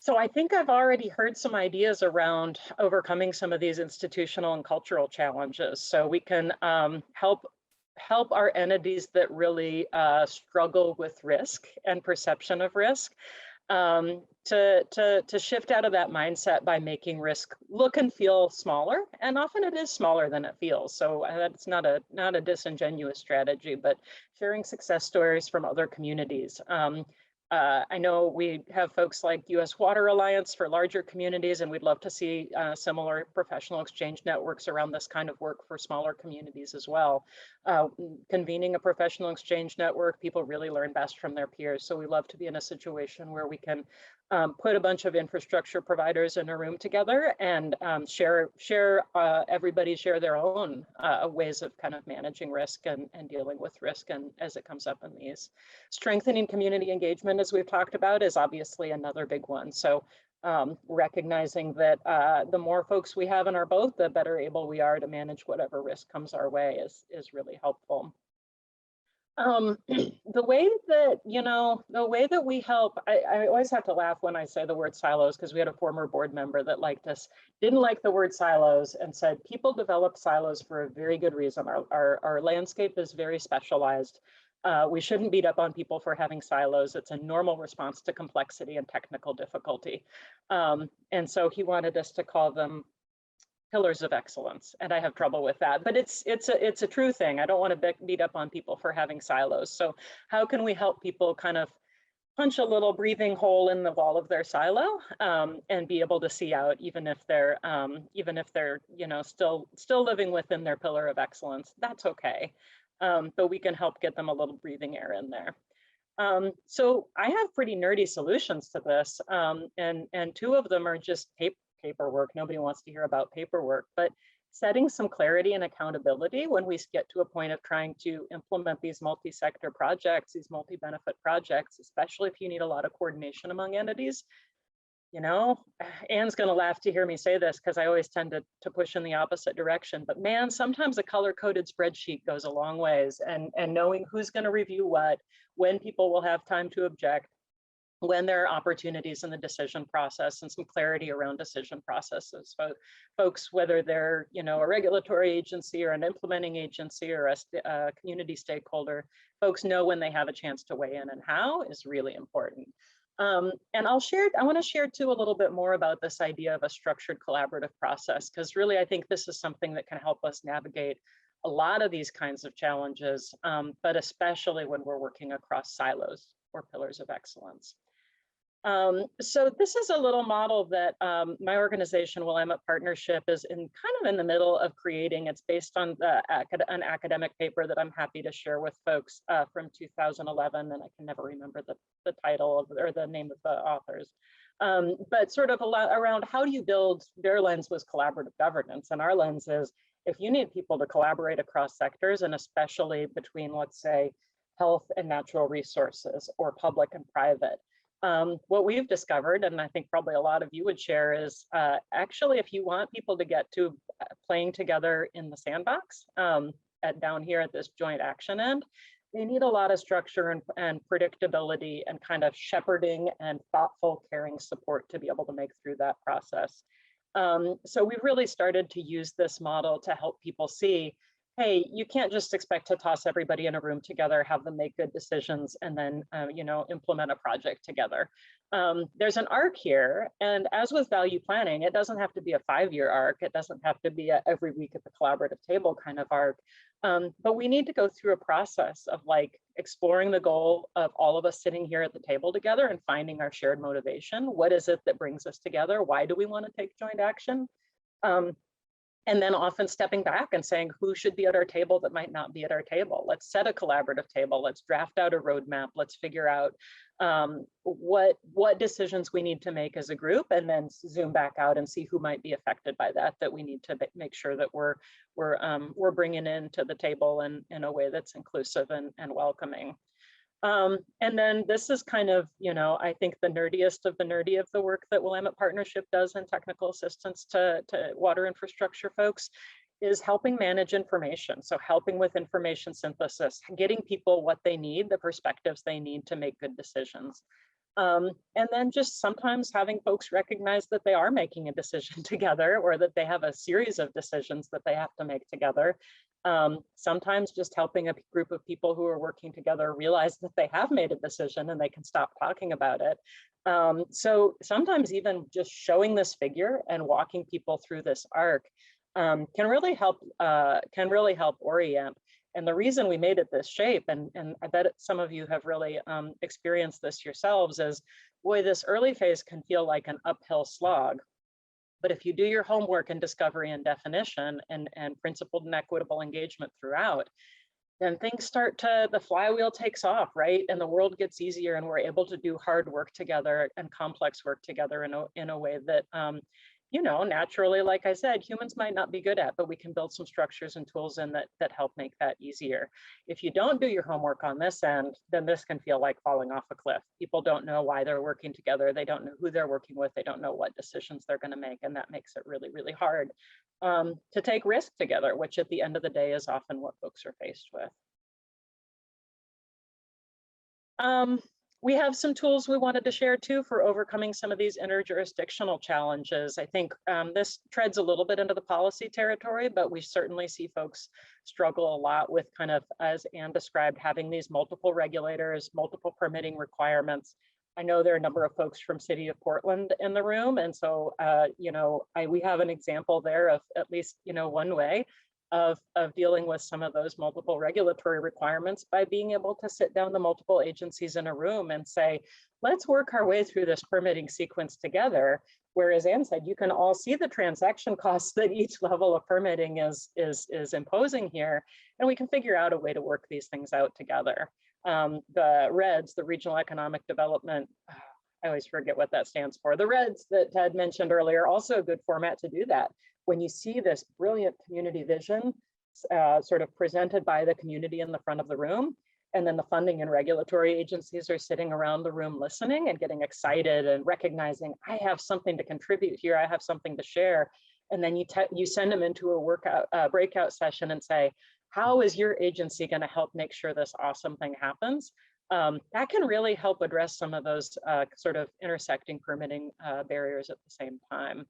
So I think I've already heard some ideas around overcoming some of these institutional and cultural challenges. So we can help our entities that really struggle with risk and perception of risk to shift out of that mindset by making risk look and feel smaller. And often it is smaller than it feels. So that's not a disingenuous strategy, but sharing success stories from other communities. I know we have folks like US Water Alliance for larger communities, and we'd love to see similar professional exchange networks around this kind of work for smaller communities as well. Convening a professional exchange network, people really learn best from their peers. So we love to be in a situation where we can put a bunch of infrastructure providers in a room together and everybody share their own ways of kind of managing risk and dealing with risk and as it comes up in these. Strengthening community engagement, as we've talked about, is obviously another big one. So recognizing that the more folks we have in our boat, the better able we are to manage whatever risk comes our way is really helpful. The way that we help, I always have to laugh when I say the word silos, because we had a former board member that didn't like the word silos and said, people develop silos for a very good reason. Our landscape is very specialized. We shouldn't beat up on people for having silos. It's a normal response to complexity and technical difficulty. And so he wanted us to call them pillars of excellence, and I have trouble with that, but it's a true thing. I don't want to beat up on people for having silos. So how can we help people kind of punch a little breathing hole in the wall of their silo and be able to see out, even if they're still living within their pillar of excellence? That's okay, but we can help get them a little breathing air in there. So I have pretty nerdy solutions to this, and two of them are just paperwork. Nobody wants to hear about paperwork, but setting some clarity and accountability when we get to a point of trying to implement these multi-sector projects, these multi-benefit projects, especially if you need a lot of coordination among entities. You know, Anne's going to laugh to hear me say this because I always tend to push in the opposite direction, but man, sometimes a color-coded spreadsheet goes a long ways, and knowing who's going to review what, when people will have time to object, when there are opportunities in the decision process, and some clarity around decision processes. So folks, whether they're a regulatory agency or an implementing agency or a community stakeholder, folks know when they have a chance to weigh in, and how is really important. And I want to share too a little bit more about this idea of a structured collaborative process, because really I think this is something that can help us navigate a lot of these kinds of challenges, but especially when we're working across silos or pillars of excellence. So this is a little model that my organization, Willamette Partnership, is in the middle of creating. It's based on an academic paper that I'm happy to share with folks from 2011, and I can never remember the title or the name of the authors. But sort of around how do you build, their lens was collaborative governance, and our lens is if you need people to collaborate across sectors, and especially between, let's say, health and natural resources or public and private. What we've discovered, and I think probably a lot of you would share, is actually if you want people to get to playing together in the sandbox down here at this joint action end, they need a lot of structure and predictability and kind of shepherding and thoughtful, caring support to be able to make through that process. So we've really started to use this model to help people see, hey, you can't just expect to toss everybody in a room together, have them make good decisions, and then implement a project together. There's an arc here, and as with value planning, it doesn't have to be a 5-year arc. It doesn't have to be a every week at the collaborative table kind of arc. But we need to go through a process of exploring the goal of all of us sitting here at the table together and finding our shared motivation. What is it that brings us together? Why do we want to take joint action? And then often stepping back and saying, who should be at our table that might not be at our table? Let's set a collaborative table. Let's draft out a roadmap. Let's figure out what decisions we need to make as a group, and then zoom back out and see who might be affected by that we need to make sure that we're bringing into the table in a way that's inclusive and welcoming. And then this is kind of, I think the nerdiest of the nerdy of the work that Willamette Partnership does in technical assistance to water infrastructure folks is helping manage information. So helping with information synthesis, getting people what they need, the perspectives they need to make good decisions. And then just sometimes having folks recognize that they are making a decision together, or that they have a series of decisions that they have to make together. Sometimes just helping a group of people who are working together realize that they have made a decision and they can stop talking about it. So sometimes even just showing this figure and walking people through this arc can really help orient. And the reason we made it this shape, and I bet some of you have really experienced this yourselves, is, boy, this early phase can feel like an uphill slog. But if you do your homework in discovery and definition and principled and equitable engagement throughout, then things start to, the flywheel takes off, right? And the world gets easier, and we're able to do hard work together and complex work together in a way that, you know, naturally, like I said, humans might not be good at, but we can build some structures and tools in that help make that easier. If you don't do your homework on this end, then this can feel like falling off a cliff. People don't know why they're working together. They don't know who they're working with. They don't know what decisions they're going to make. And that makes it really, really hard to take risk together, which at the end of the day is often what folks are faced with. We have some tools we wanted to share too for overcoming some of these interjurisdictional challenges. I think this treads a little bit into the policy territory, but we certainly see folks struggle a lot with, kind of, as Anne described, having these multiple regulators, multiple permitting requirements. I know there are a number of folks from City of Portland in the room, and so you know, we have an example there of at least, you know, one way of dealing with some of those multiple regulatory requirements by being able to sit down the multiple agencies in a room and say, let's work our way through this permitting sequence together. Whereas Anne said, you can all see the transaction costs that each level of permitting is imposing here, and we can figure out a way to work these things out together. The REDS, the Regional Economic Development, I always forget what that stands for. The REDS that Ted mentioned earlier, also a good format to do that. When you see this brilliant community vision sort of presented by the community in the front of the room, and then the funding and regulatory agencies are sitting around the room listening and getting excited and recognizing, I have something to contribute here, I have something to share. And then you send them into a breakout session and say, how is your agency going to help make sure this awesome thing happens? That can really help address some of those sort of intersecting permitting barriers at the same time.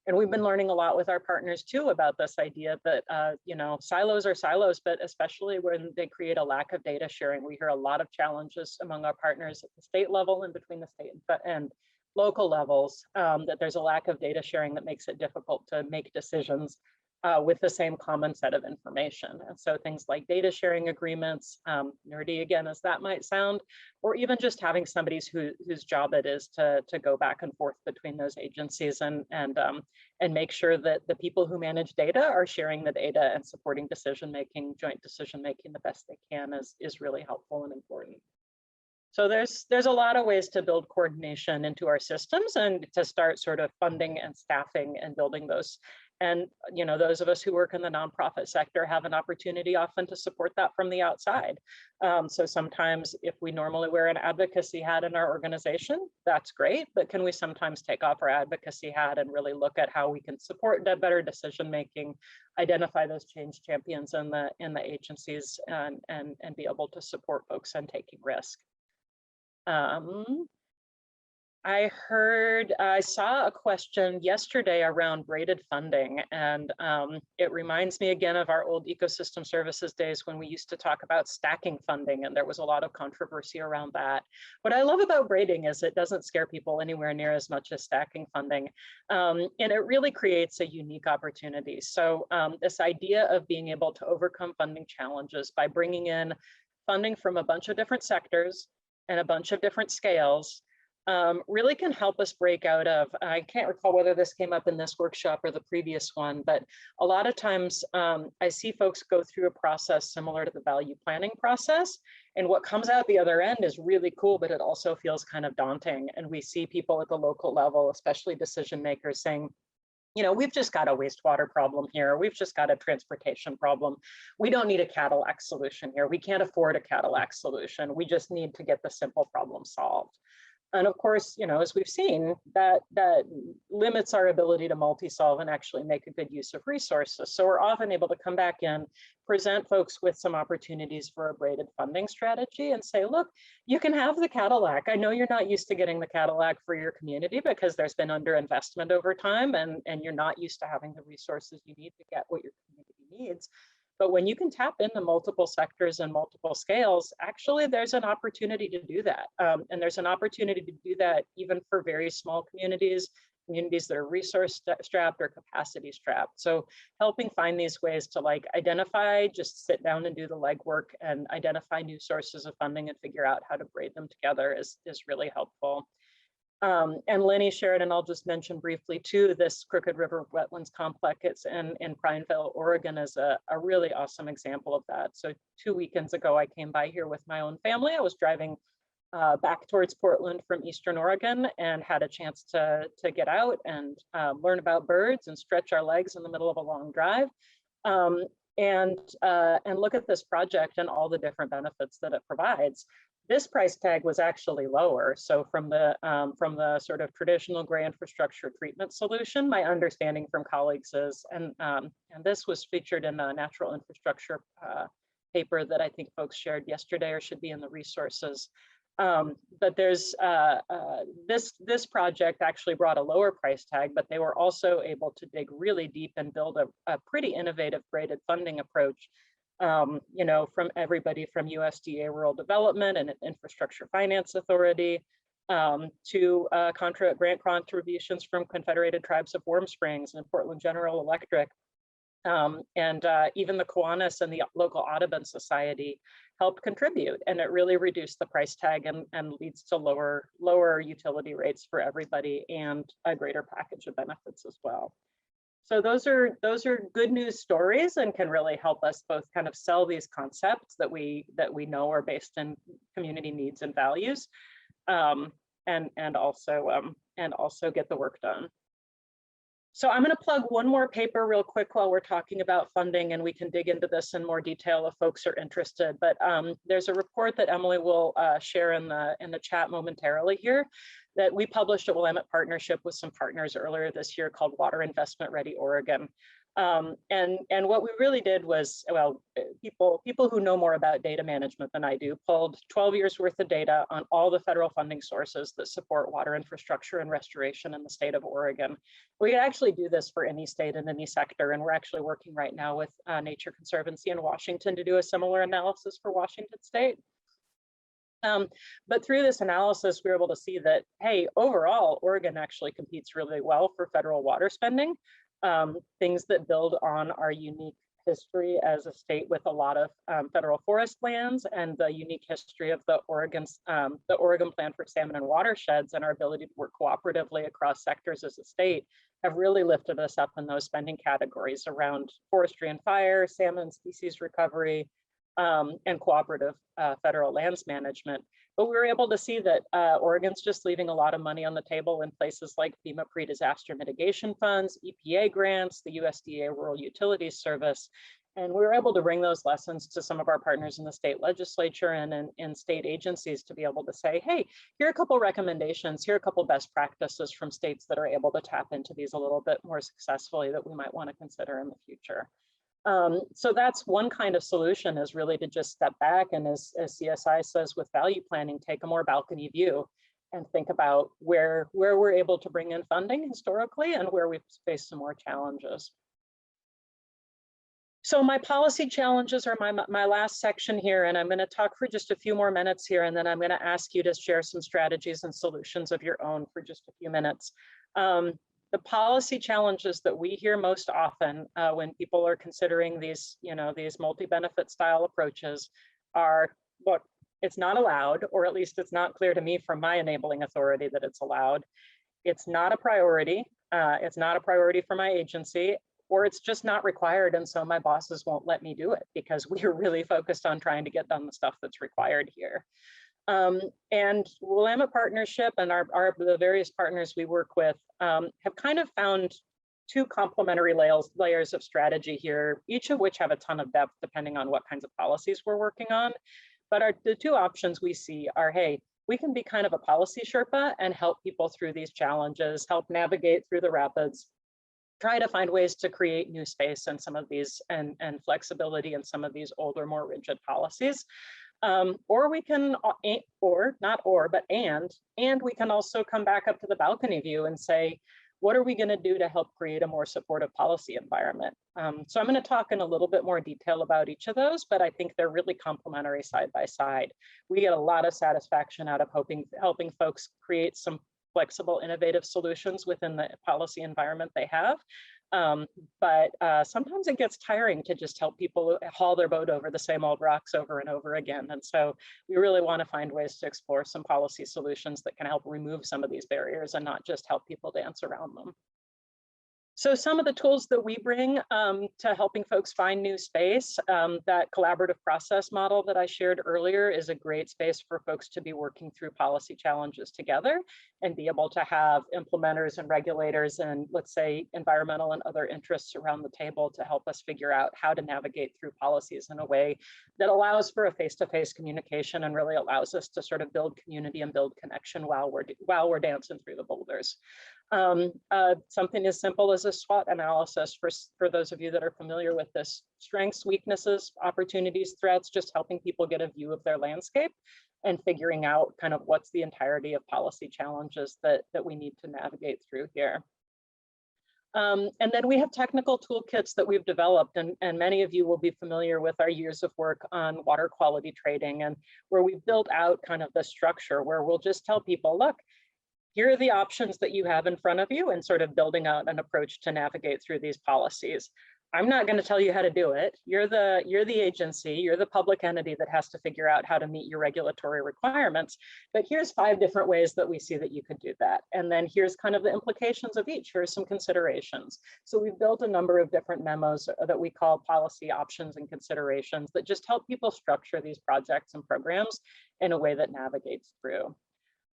And we've been learning a lot with our partners too about this idea that, you know, silos are silos, but especially when they create a lack of data sharing. We hear a lot of challenges among our partners at the state level and between the state and local levels, that there's a lack of data sharing that makes it difficult to make decisions with the same common set of information. And so things like data sharing agreements, nerdy again as that might sound, or even just having somebody whose job it is to go back and forth between those agencies and make sure that the people who manage data are sharing the data and supporting decision-making, joint decision-making the best they can is really helpful and important. So there's a lot of ways to build coordination into our systems and to start sort of funding and staffing and building those. And, you know, those of us who work in the nonprofit sector have an opportunity often to support that from the outside. So sometimes if we normally wear an advocacy hat in our organization, that's great, but can we sometimes take off our advocacy hat and really look at how we can support better decision-making, identify those change champions in the agencies and be able to support folks in taking risk. I saw a question yesterday around braided funding, and it reminds me again of our old ecosystem services days when we used to talk about stacking funding, and there was a lot of controversy around that. What I love about braiding is it doesn't scare people anywhere near as much as stacking funding, and it really creates a unique opportunity. So this idea of being able to overcome funding challenges by bringing in funding from a bunch of different sectors and a bunch of different scales really can help us break out of, I can't recall whether this came up in this workshop or the previous one, but a lot of times I see folks go through a process similar to the value planning process. And what comes out the other end is really cool, but it also feels kind of daunting. And we see people at the local level, especially decision makers, saying, you know, we've just got a wastewater problem here. We've just got a transportation problem. We don't need a Cadillac solution here. We can't afford a Cadillac solution. We just need to get the simple problem solved. And of course, as we've seen, that limits our ability to multi-solve and actually make a good use of resources. So we're often able to come back in, present folks with some opportunities for a braided funding strategy and say, look, you can have the Cadillac. I know you're not used to getting the Cadillac for your community because there's been underinvestment over time and you're not used to having the resources you need to get what your community needs. But when you can tap into multiple sectors and multiple scales, actually there's an opportunity to do that. And there's an opportunity to do that even for very small communities that are resource strapped or capacity strapped. So helping find these ways to identify, just sit down and do the legwork and identify new sources of funding and figure out how to braid them together is really helpful. And Lenny shared, and I'll just mention briefly too, this Crooked River Wetlands Complex in Prineville, Oregon is a really awesome example of that. So 2 weekends ago, I came by here with my own family. I was driving back towards Portland from Eastern Oregon and had a chance to get out and learn about birds and stretch our legs in the middle of a long drive. And look at this project and all the different benefits that it provides. This price tag was actually lower. So from the sort of traditional gray infrastructure treatment solution, my understanding from colleagues is, and this was featured in the natural infrastructure paper that I think folks shared yesterday or should be in the resources. But there's this project actually brought a lower price tag, but they were also able to dig really deep and build a pretty innovative braided funding approach. From everybody from USDA Rural Development and Infrastructure Finance Authority to grant contributions from Confederated Tribes of Warm Springs and Portland General Electric. And even the Kiwanis and the local Audubon Society helped contribute, and it really reduced the price tag and leads to lower utility rates for everybody and a greater package of benefits as well. So those are good news stories and can really help us both kind of sell these concepts that we know are based in community needs and values, and also get the work done. So I'm going to plug one more paper real quick while we're talking about funding, and we can dig into this in more detail if folks are interested. But there's a report that Emily will share in the chat momentarily here that we published at Willamette Partnership with some partners earlier this year called Water Investment Ready Oregon. And what we really did was, well, people who know more about data management than I do pulled 12 years worth of data on all the federal funding sources that support water infrastructure and restoration in the state of Oregon. We could actually do this for any state and any sector, and we're actually working right now with Nature Conservancy in Washington to do a similar analysis for Washington State. But through this analysis, we were able to see that, hey, overall, Oregon actually competes really well for federal water spending. Things that build on our unique history as a state with a lot of federal forest lands and the unique history of the Oregon Plan for Salmon and Watersheds and our ability to work cooperatively across sectors as a state have really lifted us up in those spending categories around forestry and fire, salmon species recovery, and cooperative federal lands management. But we were able to see that Oregon's just leaving a lot of money on the table in places like FEMA pre-disaster mitigation funds, EPA grants, the USDA Rural Utilities Service. And we were able to bring those lessons to some of our partners in the state legislature and in state agencies to be able to say, hey, here are a couple recommendations, here are a couple best practices from states that are able to tap into these a little bit more successfully that we might want to consider in the future. So that's one kind of solution, is really to just step back and, as CSI says with value planning, take a more balcony view and think about where we're able to bring in funding historically and where we've faced some more challenges. So my policy challenges are my last section here, and I'm going to talk for just a few more minutes here, and then I'm going to ask you to share some strategies and solutions of your own for just a few minutes. The policy challenges that we hear most often when people are considering these, these multi-benefit style approaches are, look, it's not allowed, or at least it's not clear to me from my enabling authority that it's allowed. It's not a priority. It's not a priority for my agency, or it's just not required. And so my bosses won't let me do it because we are really focused on trying to get done the stuff that's required here. And Willamette Partnership and the various partners we work with have kind of found two complementary layers of strategy here, each of which have a ton of depth depending on what kinds of policies we're working on. But the two options we see are, hey, we can be kind of a policy Sherpa and help people through these challenges, help navigate through the rapids, try to find ways to create new space in some of these and flexibility in some of these older, more rigid policies. Or we can, or not or, but and we can also come back up to the balcony view and say, what are we going to do to help create a more supportive policy environment? So I'm going to talk in a little bit more detail about each of those, but I think they're really complementary side by side. We get a lot of satisfaction out of helping folks create some flexible, innovative solutions within the policy environment they have. But sometimes it gets tiring to just help people haul their boat over the same old rocks over and over again. And so we really want to find ways to explore some policy solutions that can help remove some of these barriers and not just help people dance around them. So some of the tools that we bring to helping folks find new space, that collaborative process model that I shared earlier is a great space for folks to be working through policy challenges together and be able to have implementers and regulators and, let's say, environmental and other interests around the table to help us figure out how to navigate through policies in a way that allows for a face-to-face communication and really allows us to sort of build community and build connection while we're dancing through the boulders. Something as simple as a SWOT analysis for those of you that are familiar with this: strengths, weaknesses, opportunities, threats, just helping people get a view of their landscape and figuring out kind of what's the entirety of policy challenges that we need to navigate through here. And then we have technical toolkits that we've developed, and many of you will be familiar with our years of work on water quality trading, and where we've built out kind of the structure where we'll just tell people, look, here are the options that you have in front of you, and sort of building out an approach to navigate through these policies. I'm not going to tell you how to do it. You're the agency, you're the public entity that has to figure out how to meet your regulatory requirements. But here's 5 different ways that we see that you could do that. And then here's kind of the implications of each. Here's some considerations. So we've built a number of different memos that we call policy options and considerations that just help people structure these projects and programs in a way that navigates through.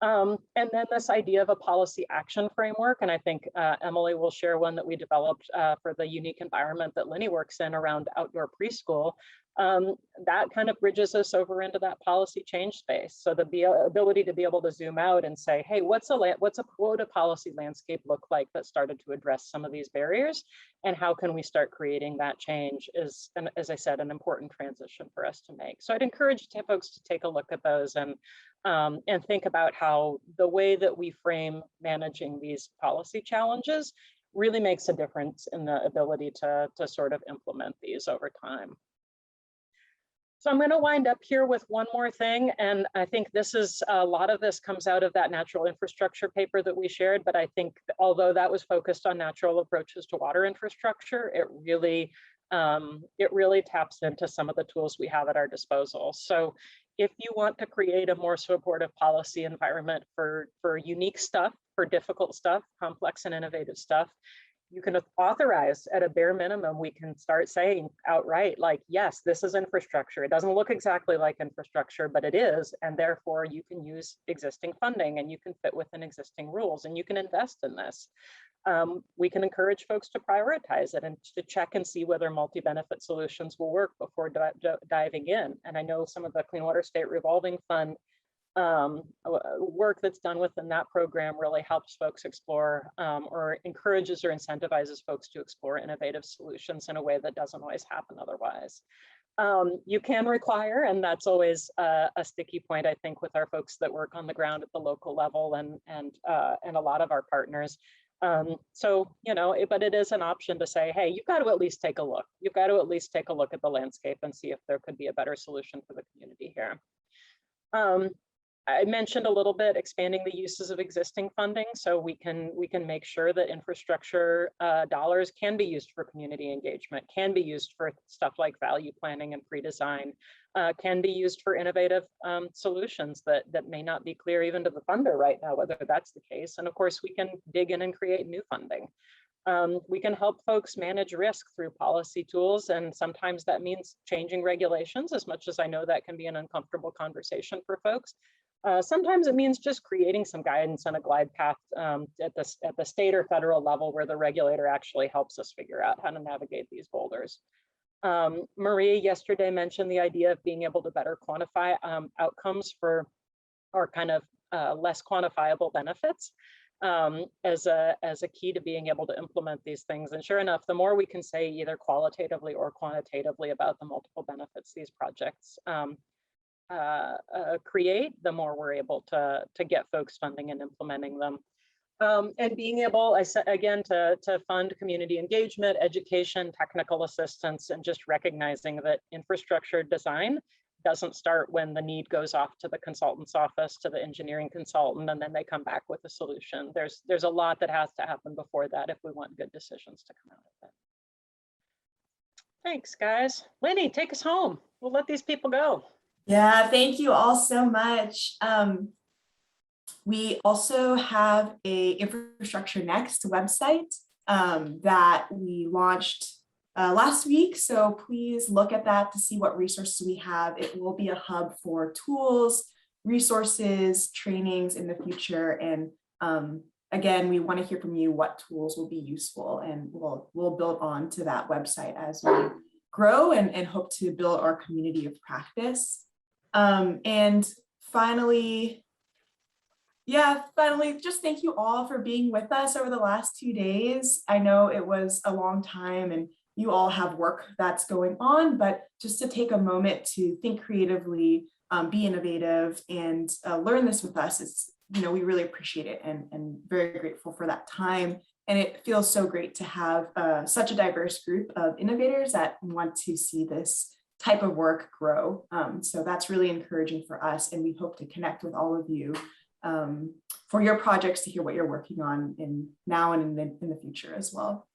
And then this idea of a policy action framework, and I think Emily will share one that we developed for the unique environment that Lenny works in around outdoor preschool. That kind of bridges us over into that policy change space. So the ability to be able to zoom out and say, hey, what would a policy landscape look like that started to address some of these barriers? And how can we start creating that change is, as I said, an important transition for us to make. So I'd encourage folks to take a look at those and think about how the way that we frame managing these policy challenges really makes a difference in the ability to sort of implement these over time. So I'm going to wind up here with one more thing, and I think this is a lot of this comes out of that natural infrastructure paper that we shared, but I think although that was focused on natural approaches to water infrastructure, it really taps into some of the tools we have at our disposal. So if you want to create a more supportive policy environment for unique stuff, for difficult stuff, complex and innovative stuff, you can authorize at a bare minimum, we can start saying outright, like, yes, this is infrastructure. It doesn't look exactly like infrastructure, but it is. And therefore you can use existing funding and you can fit within existing rules and you can invest in this. We can encourage folks to prioritize it and to check and see whether multi-benefit solutions will work before diving in. And I know some of the Clean Water State Revolving Fund work that's done within that program really helps folks explore or encourages or incentivizes folks to explore innovative solutions in a way that doesn't always happen otherwise. You can require, and that's always a sticky point, I think, with our folks that work on the ground at the local level and a lot of our partners. So, you know, but it is an option to say, hey, you've got to at least take a look. You've got to at least take a look at the landscape and see if there could be a better solution for the community here. I mentioned a little bit expanding the uses of existing funding, so we can make sure that infrastructure dollars can be used for community engagement, can be used for stuff like value planning and pre-design, can be used for innovative solutions that may not be clear even to the funder right now whether that's the case. And of course, we can dig in and create new funding. We can help folks manage risk through policy tools, and sometimes that means changing regulations, as much as I know that can be an uncomfortable conversation for folks. Sometimes it means just creating some guidance and a glide path at the state or federal level where the regulator actually helps us figure out how to navigate these boulders. Marie yesterday mentioned the idea of being able to better quantify outcomes for are kind of less quantifiable benefits as a key to being able to implement these things. And sure enough, the more we can say either qualitatively or quantitatively about the multiple benefits these projects create, the more we're able to get folks funding and implementing them. And being able, I said again, to fund community engagement, education, technical assistance, and just recognizing that infrastructure design doesn't start when the need goes off to the consultant's office, to the engineering consultant, and then they come back with a solution. There's a lot that has to happen before that if we want good decisions to come out of it. Thanks, guys. Lenny, take us home. We'll let these people go. Yeah, thank you all so much. We also have a InfrastructureNext website that we launched last week. So please look at that to see what resources we have. It will be a hub for tools, resources, trainings in the future. And again, we want to hear from you what tools will be useful, and we'll build on to that website as we grow and hope to build our community of practice. And finally, just thank you all for being with us over the last 2 days. I know it was a long time and you all have work that's going on, but just to take a moment to think creatively, be innovative, and learn this with us, it's, we really appreciate it and very grateful for that time. And it feels so great to have such a diverse group of innovators that want to see this type of work grow. So that's really encouraging for us, and we hope to connect with all of you for your projects, to hear what you're working on now and in the future as well.